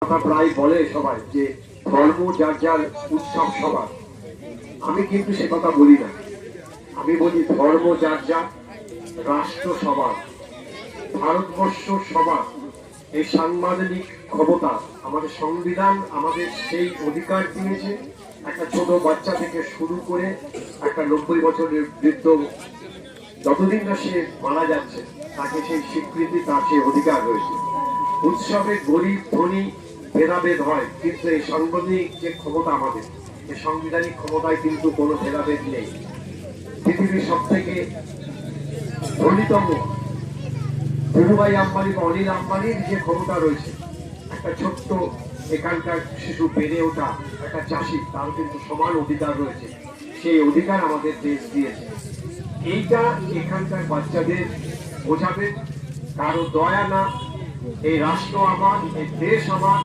কথা প্রায় বলে সবাই যে ধর্ম যার যার, উৎসব সবার। আমি কিন্তু সে কথা বলি না। আমি বলি ধর্ম যার যার, রাষ্ট্র সবার, ভারতবর্ষ সবার। এই সাংবিধানিক ক্ষমতা আমাদের সংবিধান আমাদের সেই অধিকার দিয়েছে। একটা ছোট বাচ্চা থেকে শুরু করে একটা 90 বছরের বৃদ্ধ, যতদিন না সে মারা যাচ্ছে, তাকে সেই স্বীকৃতি, তার সেই অধিকার রয়েছে। উৎসবে গরিব ধনী ভেদাভেদ হয়, কিন্তু এই সাংবিধানিক যে ক্ষমতা আমাদের, এই সাংবিধানিক ক্ষমতায় কিন্তু কোনো ভেদাভেদ নেই। পৃথিবীর সব থেকে ধনীতম ধীরুভাই আম্বানি বা অনিল আম্বানির যে ক্ষমতা রয়েছে, একটা ছোট্ট এখানকার শিশু বেড়ে ওঠা একটা চাষি, তার কিন্তু সমান অধিকার রয়েছে। সেই অধিকার আমাদের দেশ দিয়েছে। এইটা এখানকার বাচ্চাদের বোঝাবে, কারো দয়া না। এই রাষ্ট্র আমার, এই দেশ আমার।